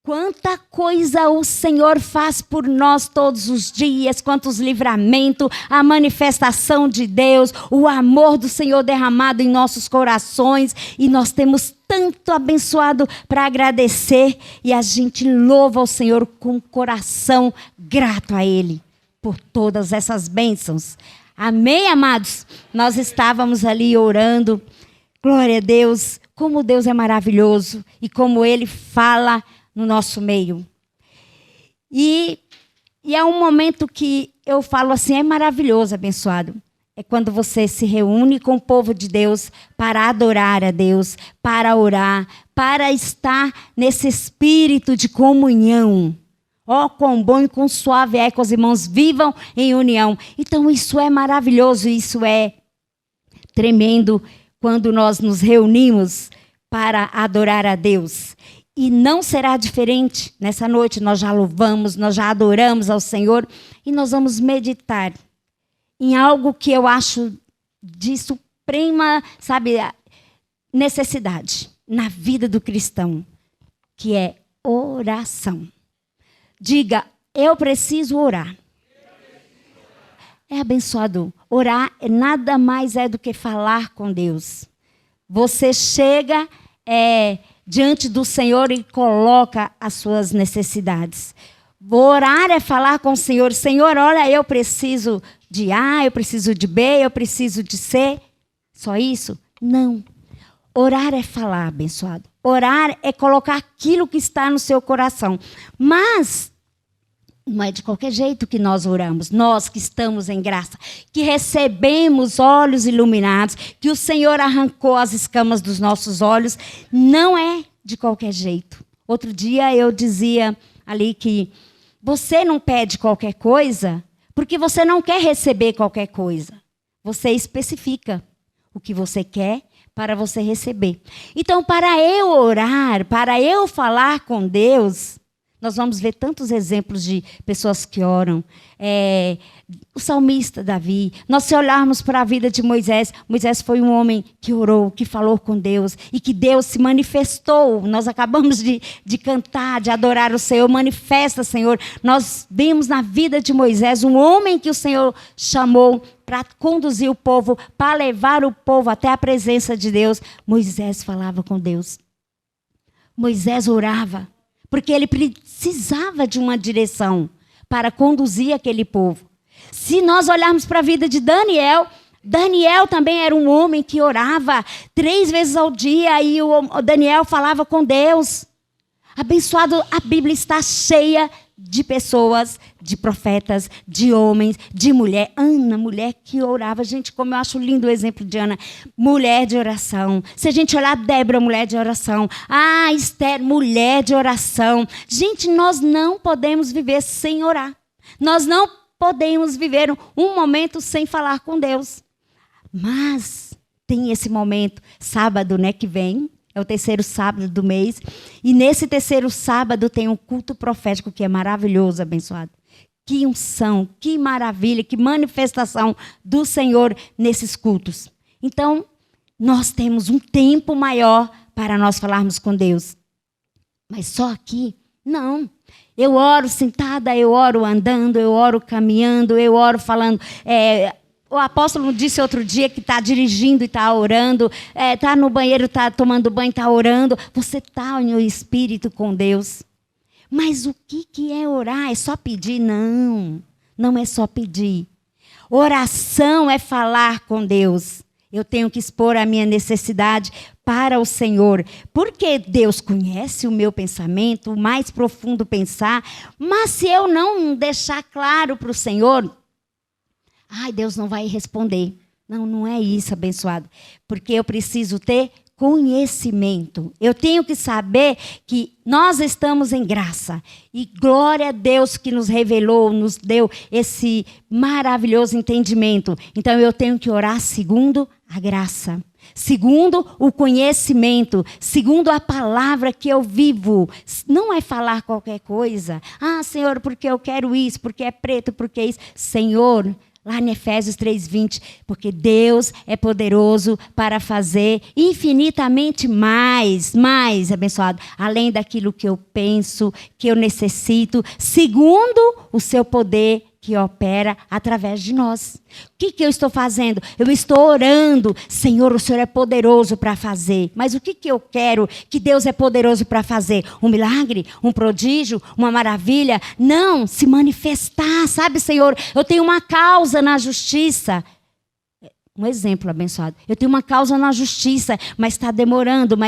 Quanta coisa o Senhor faz por nós todos os dias, quantos livramentos, a manifestação de Deus, o amor do Senhor derramado em nossos corações. E nós temos tanto abençoado para agradecer. E a gente louva o Senhor com o coração grato a Ele por todas essas bênçãos. Amém, amados? Nós estávamos ali orando. Glória a Deus, como Deus é maravilhoso e como Ele fala no nosso meio. E é um momento que eu falo assim, é maravilhoso, abençoado. É quando você se reúne com o povo de Deus para adorar a Deus, para orar, para estar nesse espírito de comunhão. Ó, quão bom e quão suave é que os irmãos vivam em união. Então isso é maravilhoso, isso é tremendo quando nós nos reunimos para adorar a Deus. E não será diferente nessa noite. Nós já louvamos, nós já adoramos ao Senhor e nós vamos meditar em algo que eu acho de suprema, sabe, necessidade na vida do cristão, que é oração. Diga, eu preciso orar. É abençoado. Orar nada mais é do que falar com Deus. Você chega diante do Senhor e coloca as suas necessidades. Orar é falar com o Senhor. Senhor, olha, eu preciso de A, eu preciso de B, eu preciso de C. Só isso? Não. Orar é falar, abençoado. Orar é colocar aquilo que está no seu coração. Mas não é de qualquer jeito que nós oramos. Nós que estamos em graça, que recebemos olhos iluminados, que o Senhor arrancou as escamas dos nossos olhos, não é de qualquer jeito. Outro dia eu dizia ali que você não pede qualquer coisa porque você não quer receber qualquer coisa. Você especifica o que você quer para você receber. Então, para eu orar, para eu falar com Deus, nós vamos ver tantos exemplos de pessoas que oram. O salmista Davi. Nós, se olharmos para a vida de Moisés, Moisés foi um homem que orou, que falou com Deus e que Deus se manifestou. Nós acabamos de cantar, de adorar o Senhor. Manifesta, Senhor. Nós vimos na vida de Moisés um homem que o Senhor chamou para conduzir o povo, para levar o povo até a presença de Deus. Moisés falava com Deus. Moisés orava, porque ele precisava de uma direção para conduzir aquele povo. Se nós olharmos para a vida de Daniel, Daniel também era um homem que orava 3 vezes ao dia e o Daniel falava com Deus. Abençoado, a Bíblia está cheia de pessoas, de profetas, de homens, de mulher. Ana, mulher que orava. Gente, como eu acho lindo o exemplo de Ana. Mulher de oração. Se a gente olhar Débora, mulher de oração. Esther, mulher de oração. Gente, nós não podemos viver sem orar. Nós não podemos viver um momento sem falar com Deus. Mas tem esse momento, sábado, né, que vem. É o 3º sábado do mês. E nesse 3º sábado tem um culto profético que é maravilhoso, abençoado. Que unção, que maravilha, que manifestação do Senhor nesses cultos. Então, nós temos um tempo maior para nós falarmos com Deus. Mas só aqui? Não. Eu oro sentada, eu oro andando, eu oro caminhando, eu oro falando... O apóstolo disse outro dia que está dirigindo e está orando, está no banheiro, está tomando banho, está orando. Você está no espírito com Deus. Mas o que é orar? É só pedir? Não, não é só pedir. Oração é falar com Deus. Eu tenho que expor a minha necessidade para o Senhor. Porque Deus conhece o meu pensamento, o mais profundo pensar. Mas se eu não deixar claro para o Senhor... Deus não vai responder. Não, não é isso, abençoado. Porque eu preciso ter conhecimento. Eu tenho que saber que nós estamos em graça. E glória a Deus que nos revelou, nos deu esse maravilhoso entendimento. Então eu tenho que orar segundo a graça. Segundo o conhecimento, segundo a palavra que eu vivo. Não é falar qualquer coisa. Senhor, porque eu quero isso, porque é preto, porque é isso. Senhor, lá em Efésios 3:20, porque Deus é poderoso para fazer infinitamente mais, abençoado, além daquilo que eu penso, que eu necessito, segundo o seu poder que opera através de nós. O que eu estou fazendo? Eu estou orando. Senhor, o Senhor é poderoso para fazer. Mas o que eu quero que Deus é poderoso para fazer? Um milagre? Um prodígio? Uma maravilha? Não, se manifestar, sabe, Senhor? Eu tenho uma causa na justiça. Um exemplo, abençoado. Eu tenho uma causa na justiça, mas está demorando,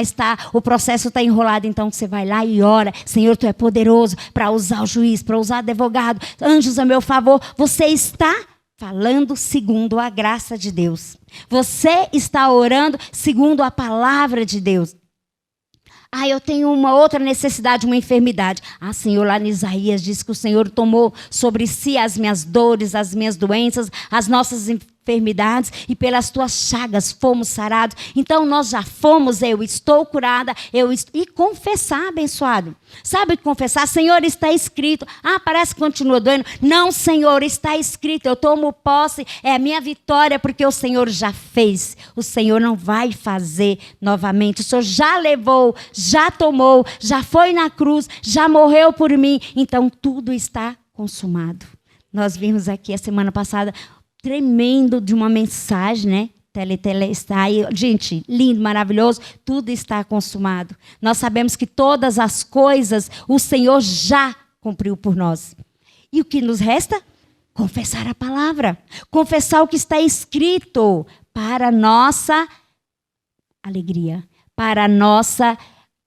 o processo está enrolado. Então você vai lá e ora. Senhor, Tu é poderoso para usar o juiz, para usar o advogado. Anjos a meu favor. Você está falando segundo a graça de Deus. Você está orando segundo a palavra de Deus. Eu tenho uma outra necessidade, uma enfermidade. Senhor, lá em Isaías diz que o Senhor tomou sobre si as minhas dores, as minhas doenças, as nossas enfermidades, e pelas tuas chagas fomos sarados. Então nós já fomos, eu estou curada, e confessar, abençoado. Sabe confessar? Senhor, está escrito. Parece que continua doendo. Não, Senhor, está escrito. Eu tomo posse, é a minha vitória, porque o Senhor já fez. O Senhor não vai fazer novamente. O Senhor já levou, já tomou, já foi na cruz, já morreu por mim. Então tudo está consumado. Nós vimos aqui a semana passada tremendo de uma mensagem, né? Está aí. Gente, lindo, maravilhoso, tudo está consumado. Nós sabemos que todas as coisas o Senhor já cumpriu por nós. E o que nos resta? Confessar a palavra. Confessar o que está escrito para a nossa alegria, para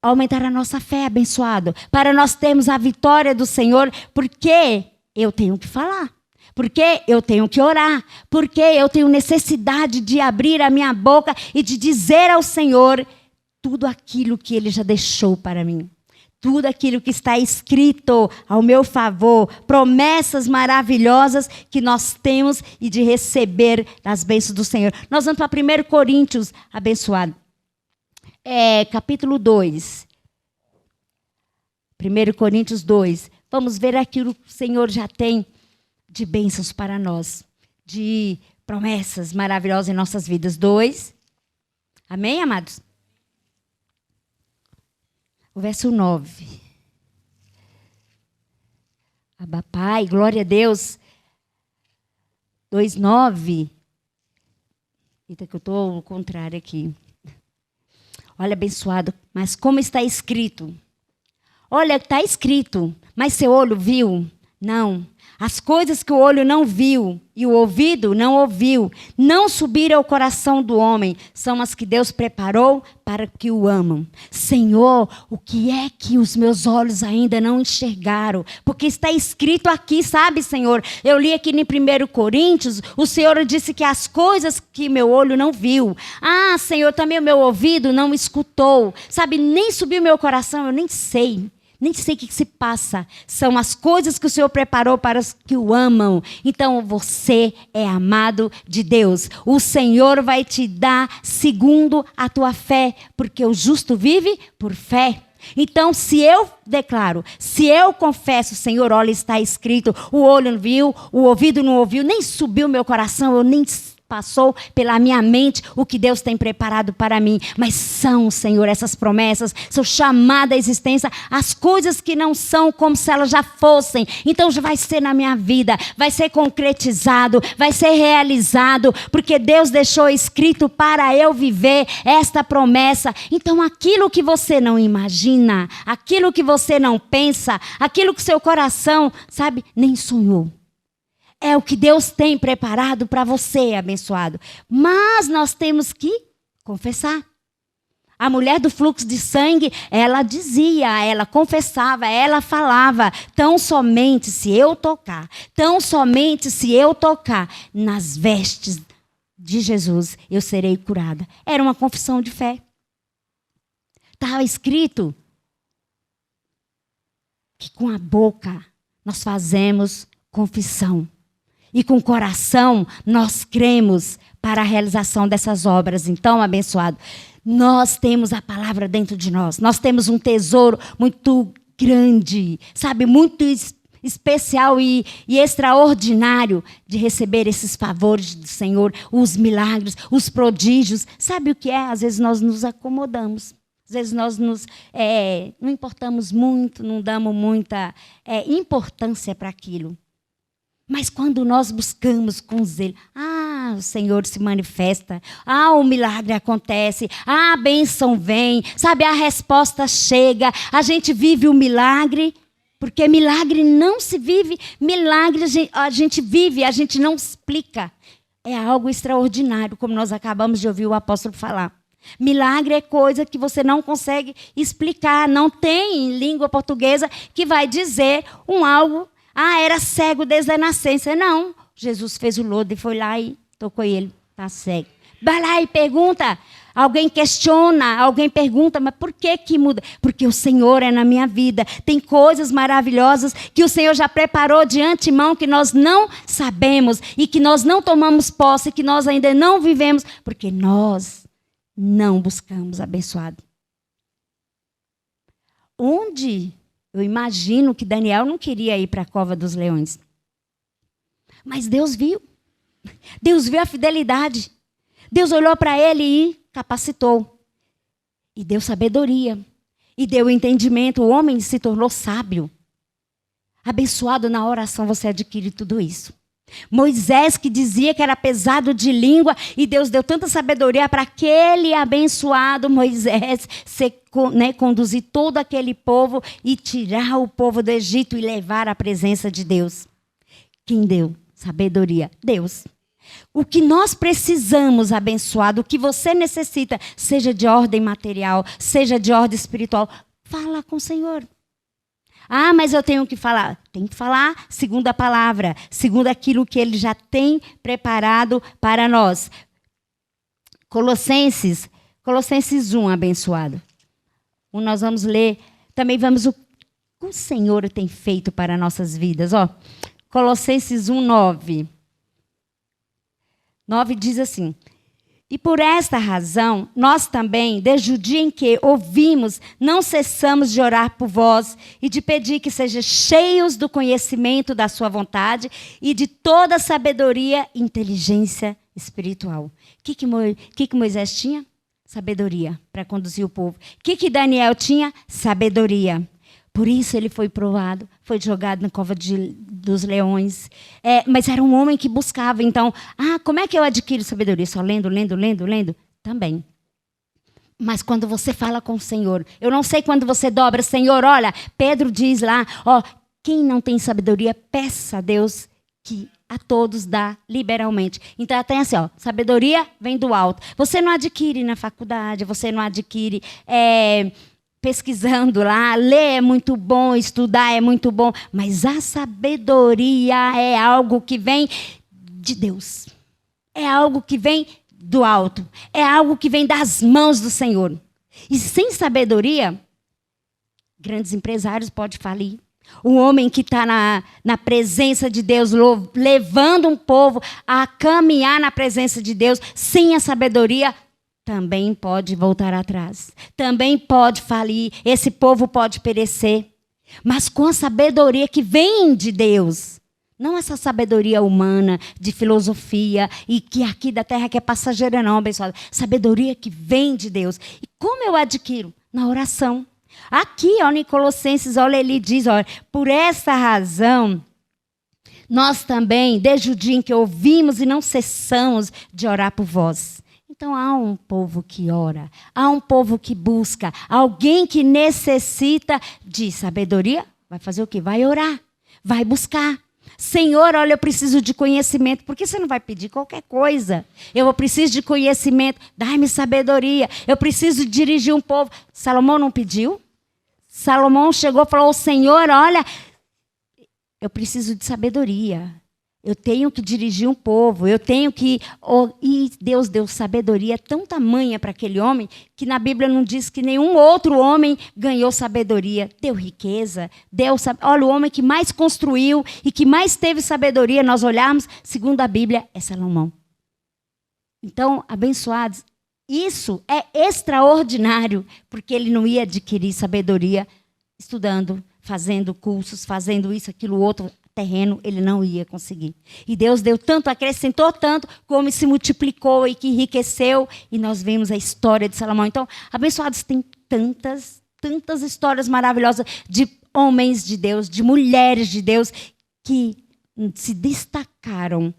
aumentar a nossa fé, abençoado, para nós termos a vitória do Senhor, porque eu tenho que falar. Porque eu tenho que orar, porque eu tenho necessidade de abrir a minha boca e de dizer ao Senhor tudo aquilo que Ele já deixou para mim. Tudo aquilo que está escrito ao meu favor, promessas maravilhosas que nós temos e de receber as bênçãos do Senhor. Nós vamos para 1 Coríntios, abençoado. Capítulo 2. 1 Coríntios 2. Vamos ver aquilo que o Senhor já tem de bênçãos para nós, de promessas maravilhosas em nossas vidas. 2. Amém, amados? O verso 9. Abba, Pai, glória a Deus. 2:9. Eita, que eu estou ao contrário aqui. Olha, abençoado, mas como está escrito? Olha, está escrito, mas seu olho viu? Não. As coisas que o olho não viu e o ouvido não ouviu, não subiram ao coração do homem, são as que Deus preparou para que o amam. Senhor, o que é que os meus olhos ainda não enxergaram? Porque está escrito aqui, sabe, Senhor? Eu li aqui em 1 Coríntios, o Senhor disse que as coisas que meu olho não viu. Senhor, também o meu ouvido não escutou. Sabe, nem subiu meu coração, eu nem sei. Nem sei o que se passa. São as coisas que o Senhor preparou para os que o amam. Então você é amado de Deus. O Senhor vai te dar segundo a tua fé, porque o justo vive por fé. Então, se eu declaro, se eu confesso, Senhor, olha, está escrito, o olho não viu, o ouvido não ouviu, nem subiu meu coração, eu nem passou pela minha mente o que Deus tem preparado para mim. Mas são, Senhor, essas promessas, são chamadas à existência, as coisas que não são como se elas já fossem. Então já vai ser na minha vida, vai ser concretizado, vai ser realizado, porque Deus deixou escrito para eu viver esta promessa. Então aquilo que você não imagina, aquilo que você não pensa, aquilo que seu coração, sabe, nem sonhou. É o que Deus tem preparado para você, abençoado. Mas nós temos que confessar. A mulher do fluxo de sangue, ela dizia, ela confessava, ela falava, tão somente se eu tocar nas vestes de Jesus, eu serei curada. Era uma confissão de fé. Estava escrito que com a boca nós fazemos confissão. E com o coração nós cremos para a realização dessas obras. Então, abençoado, nós temos a palavra dentro de nós. Nós temos um tesouro muito grande, sabe, muito especial e extraordinário de receber esses favores do Senhor, os milagres, os prodígios. Sabe o que é? Às vezes nós nos acomodamos. Às vezes nós não importamos muito, não damos muita importância para aquilo. Mas quando nós buscamos com zelo, o Senhor se manifesta, o milagre acontece, a bênção vem, sabe, a resposta chega, a gente vive o milagre, porque milagre não se vive, milagre a gente vive, a gente não explica. É algo extraordinário, como nós acabamos de ouvir o apóstolo falar. Milagre é coisa que você não consegue explicar, não tem língua portuguesa que vai dizer algo. Era cego desde a nascença. Não, Jesus fez o lodo e foi lá e tocou ele, está cego. Vai lá e pergunta, alguém questiona, alguém pergunta, mas por que muda? Porque o Senhor é na minha vida. Tem coisas maravilhosas que o Senhor já preparou de antemão, que nós não sabemos e que nós não tomamos posse, que nós ainda não vivemos, porque nós não buscamos abençoado. Onde? Eu imagino que Daniel não queria ir para a cova dos leões. Mas Deus viu. Deus viu a fidelidade. Deus olhou para ele e capacitou. E deu sabedoria. E deu entendimento. O homem se tornou sábio. Abençoado na oração, você adquire tudo isso. Moisés, que dizia que era pesado de língua, e Deus deu tanta sabedoria para aquele abençoado Moisés conduzir todo aquele povo e tirar o povo do Egito e levar à presença de Deus. Quem deu sabedoria? Deus. O que nós precisamos, abençoado, o que você necessita, seja de ordem material, seja de ordem espiritual, fala com o Senhor. Mas eu tenho que falar. Tem que falar segundo a palavra, segundo aquilo que Ele já tem preparado para nós. Colossenses 1, abençoado. Nós vamos ler, também vamos o que o Senhor tem feito para nossas vidas. Colossenses 1, 9. 9 diz assim: e por esta razão, nós também, desde o dia em que ouvimos, não cessamos de orar por vós e de pedir que sejam cheios do conhecimento da sua vontade e de toda sabedoria e inteligência espiritual. O que Moisés tinha? Sabedoria para conduzir o povo. O que Daniel tinha? Sabedoria. Por isso ele foi provado, foi jogado na cova dos leões. Mas era um homem que buscava. Então, como é que eu adquiro sabedoria? Só lendo? Também. Mas quando você fala com o Senhor, eu não sei quando você dobra, Senhor, olha, Pedro diz lá, quem não tem sabedoria, peça a Deus que a todos dá liberalmente. Então, tem assim, sabedoria vem do alto. Você não adquire na faculdade, você não adquire pesquisando lá, ler é muito bom, estudar é muito bom, mas a sabedoria é algo que vem de Deus. É algo que vem do alto. É algo que vem das mãos do Senhor. E sem sabedoria, grandes empresários podem falir. Um homem que está na presença de Deus, levando um povo a caminhar na presença de Deus, sem a sabedoria, também pode voltar atrás. Também pode falir. Esse povo pode perecer. Mas com a sabedoria que vem de Deus. Não essa sabedoria humana, de filosofia, e que aqui da terra que é passageira não, abençoada. Sabedoria que vem de Deus. E como eu adquiro? Na oração. Aqui, em Colossenses, olha, ele diz, por essa razão, nós também, desde o dia em que ouvimos e não cessamos de orar por vós. Então, há um povo que ora, há um povo que busca, alguém que necessita de sabedoria, vai fazer o quê? Vai orar, vai buscar. Senhor, olha, eu preciso de conhecimento. Por que você não vai pedir qualquer coisa? Eu preciso de conhecimento, dai-me sabedoria. Eu preciso dirigir um povo. Salomão não pediu? Salomão chegou e falou, Senhor, olha, eu preciso de sabedoria. Eu tenho que dirigir um povo, eu tenho que... E Deus deu sabedoria tão tamanha para aquele homem, que na Bíblia não diz que nenhum outro homem ganhou sabedoria. Deu riqueza, olha, o homem que mais construiu e que mais teve sabedoria, nós olharmos, segundo a Bíblia, é Salomão. Então, abençoados, isso é extraordinário, porque ele não ia adquirir sabedoria estudando, fazendo cursos, fazendo isso, aquilo, outro, terreno, ele não ia conseguir. E Deus deu tanto, acrescentou tanto, como se multiplicou e que enriqueceu. E nós vemos a história de Salomão. Então, abençoados, tem tantas histórias maravilhosas de homens de Deus, de mulheres de Deus, que se destacaram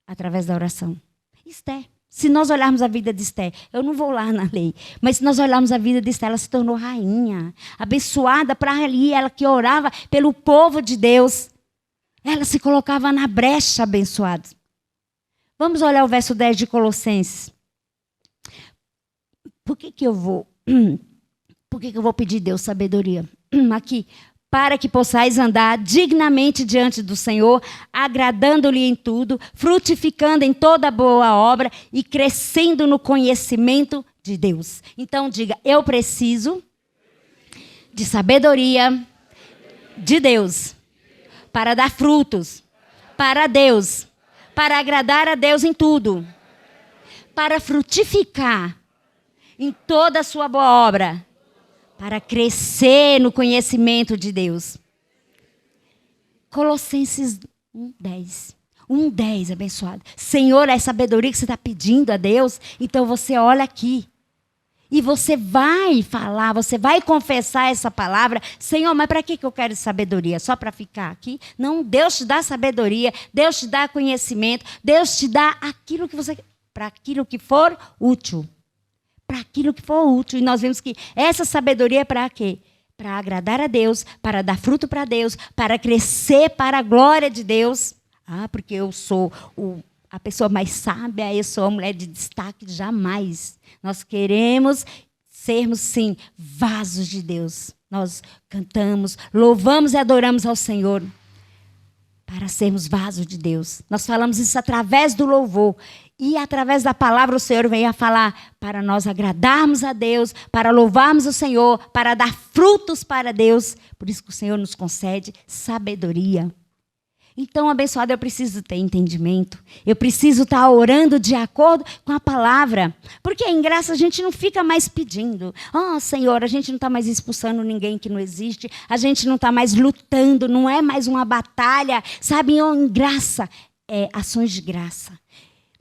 através da oração. Esther. Se nós olharmos a vida de Esther, eu não vou lá na lei, mas se nós olharmos a vida de Esther, ela se tornou rainha, abençoada para ali, ela que orava pelo povo de Deus. Ela se colocava na brecha, abençoada. Vamos olhar o verso 10 de Colossenses. Por que eu vou pedir a Deus sabedoria? Aqui. Para que possais andar dignamente diante do Senhor, agradando-lhe em tudo, frutificando em toda boa obra e crescendo no conhecimento de Deus. Então diga, eu preciso de sabedoria de Deus, para dar frutos, para Deus, para agradar a Deus em tudo, para frutificar em toda a sua boa obra, para crescer no conhecimento de Deus. Colossenses 1:10. 1:10, abençoado. Senhor, é sabedoria que você está pedindo a Deus? Então você olha aqui. E você vai falar, você vai confessar essa palavra. Senhor, mas para que eu quero sabedoria? Só para ficar aqui? Não, Deus te dá sabedoria, Deus te dá conhecimento, Deus te dá aquilo que você... para aquilo que for útil. Para aquilo que for útil. E nós vemos que essa sabedoria é para quê? Para agradar a Deus, para dar fruto para Deus, para crescer para a glória de Deus. Ah, porque eu sou a pessoa mais sábia, eu sou a mulher de destaque, jamais. Nós queremos sermos, sim, vasos de Deus. Nós cantamos, louvamos e adoramos ao Senhor para sermos vasos de Deus. Nós falamos isso através do louvor. E através da palavra o Senhor vem a falar para nós agradarmos a Deus, para louvarmos o Senhor, para dar frutos para Deus. Por isso que o Senhor nos concede sabedoria. Então, abençoado, eu preciso ter entendimento. Eu preciso estar orando de acordo com a palavra. Porque em graça a gente não fica mais pedindo. Oh, Senhor, a gente não está mais expulsando ninguém que não existe. A gente não está mais lutando, não é mais uma batalha. Sabe, em graça, ações de graça.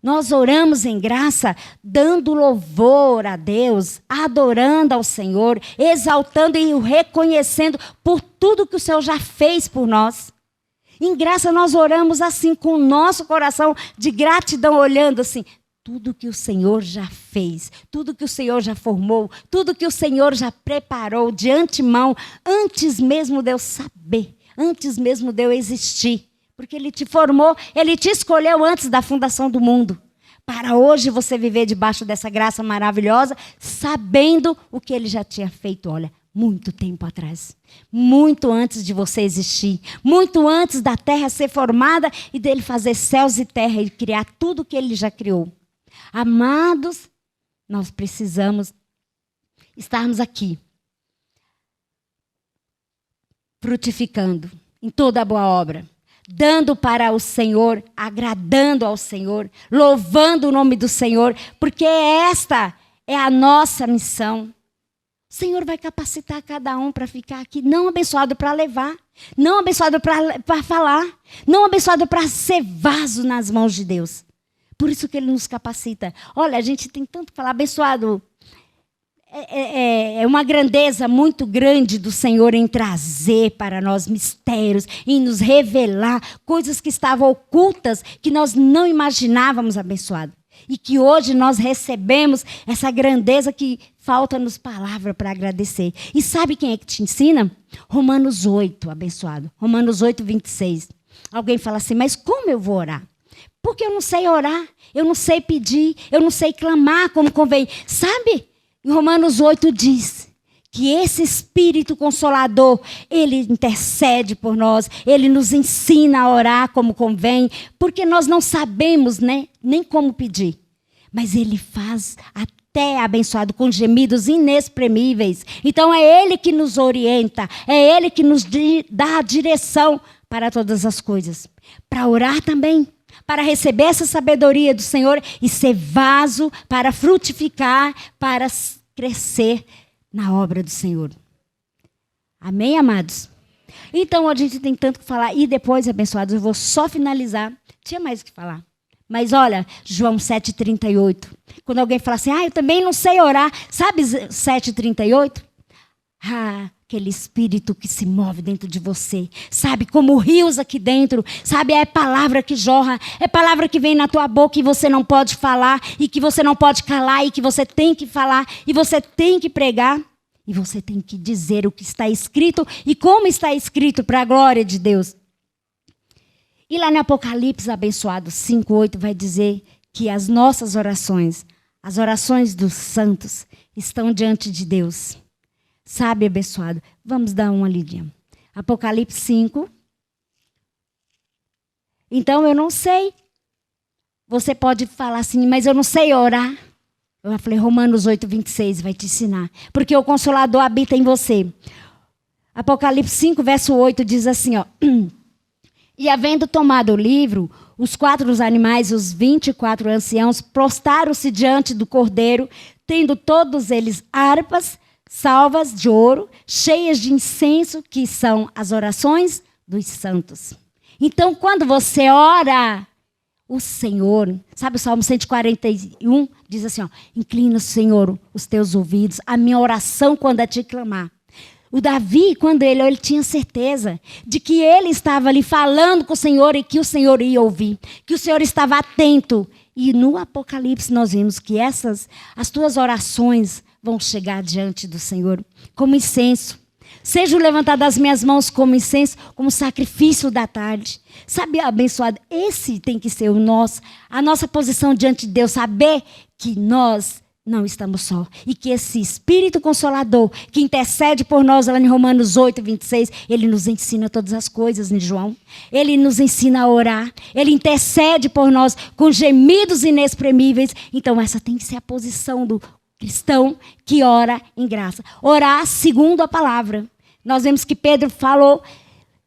Nós oramos em graça, dando louvor a Deus, adorando ao Senhor, exaltando e o reconhecendo por tudo que o Senhor já fez por nós. Em graça nós oramos assim, com o nosso coração de gratidão, olhando assim, tudo que o Senhor já fez, tudo que o Senhor já formou, tudo que o Senhor já preparou de antemão, antes mesmo de eu saber, antes mesmo de eu existir. Porque Ele te formou, Ele te escolheu antes da fundação do mundo. Para hoje você viver debaixo dessa graça maravilhosa, sabendo o que Ele já tinha feito, olha, muito tempo atrás. Muito antes de você existir. Muito antes da terra ser formada e dele fazer céus e terra e criar tudo que Ele já criou. Amados, nós precisamos estarmos aqui, frutificando em toda a boa obra. Dando para o Senhor, agradando ao Senhor, louvando o nome do Senhor, porque esta é a nossa missão. O Senhor vai capacitar cada um para ficar aqui, não abençoado para levar, não abençoado para falar, não abençoado para ser vaso nas mãos de Deus. Por isso que Ele nos capacita. Olha, a gente tem tanto que falar, abençoado. É uma grandeza muito grande do Senhor em trazer para nós mistérios, em nos revelar coisas que estavam ocultas, que nós não imaginávamos, abençoado. E que hoje nós recebemos essa grandeza que falta-nos palavra para agradecer. E sabe quem é que te ensina? Romanos 8, abençoado. Romanos 8, 26. Alguém fala assim, mas como eu vou orar? Porque eu não sei orar, eu não sei pedir, eu não sei clamar como convém. Sabe? Em Romanos 8 diz que esse Espírito Consolador, Ele intercede por nós, Ele nos ensina a orar como convém, porque nós não sabemos, né, nem como pedir. Mas Ele faz até abençoado com gemidos inexprimíveis. Então é Ele que nos orienta, é Ele que nos dá a direção para todas as coisas. Para orar também. Para receber essa sabedoria do Senhor e ser vaso para frutificar, para crescer na obra do Senhor. Amém, amados? Então, a gente tem tanto que falar. E depois, abençoados, eu vou só finalizar. Tinha mais o que falar. Mas olha, João 7,38. Quando alguém fala assim, eu também não sei orar. Sabe 7,38? Aquele espírito que se move dentro de você. Sabe, como rios aqui dentro. Sabe, é palavra que jorra. É palavra que vem na tua boca e você não pode falar. E que você não pode calar. E que você tem que falar. E você tem que pregar. E você tem que dizer o que está escrito. E como está escrito para a glória de Deus. E lá no Apocalipse, abençoado 5:8, vai dizer que as nossas orações, as orações dos santos, estão diante de Deus. Sabe, abençoado? Vamos dar uma lidinha. Apocalipse 5. Então, eu não sei. Você pode falar assim, mas eu não sei orar. Eu falei, Romanos 8:26 vai te ensinar. Porque o Consolador habita em você. Apocalipse 5, verso 8 diz assim, ó. E havendo tomado o livro, os 4 animais, os 24 anciãos, prostraram-se diante do Cordeiro, tendo todos eles harpas, salvas de ouro, cheias de incenso, que são as orações dos santos. Então, quando você ora, o Senhor, sabe o Salmo 141? Diz assim, ó, inclina, Senhor, os teus ouvidos, a minha oração quando a te clamar. O Davi, quando ele tinha certeza de que ele estava ali falando com o Senhor e que o Senhor ia ouvir, que o Senhor estava atento. E no Apocalipse nós vimos que as tuas orações vão chegar diante do Senhor como incenso. Sejam levantadas as minhas mãos como incenso, como sacrifício da tarde. Sabe, abençoado, esse tem que ser a nossa posição diante de Deus, saber que nós não estamos só. E que esse Espírito Consolador, que intercede por nós lá em Romanos 8:26, ele nos ensina todas as coisas, em João. Ele nos ensina a orar. Ele intercede por nós com gemidos inexprimíveis. Então essa tem que ser a posição do cristão que ora em graça. Orar segundo a palavra. Nós vemos que Pedro falou,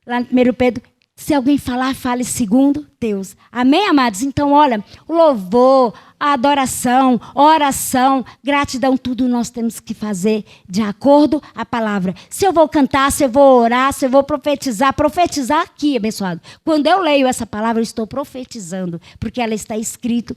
lá no 1 Pedro, se alguém falar, fale segundo Deus. Amém, amados? Então, olha, o louvor, a adoração, oração, gratidão, tudo nós temos que fazer de acordo à palavra. Se eu vou cantar, se eu vou orar, se eu vou profetizar aqui, abençoado. Quando eu leio essa palavra, eu estou profetizando, porque ela está escrita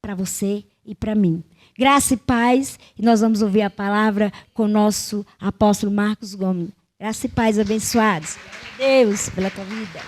para você e para mim. Graça e paz, e nós vamos ouvir a palavra com o nosso apóstolo Marcos Gomes. Graça e paz, abençoados. Deus, pela tua vida.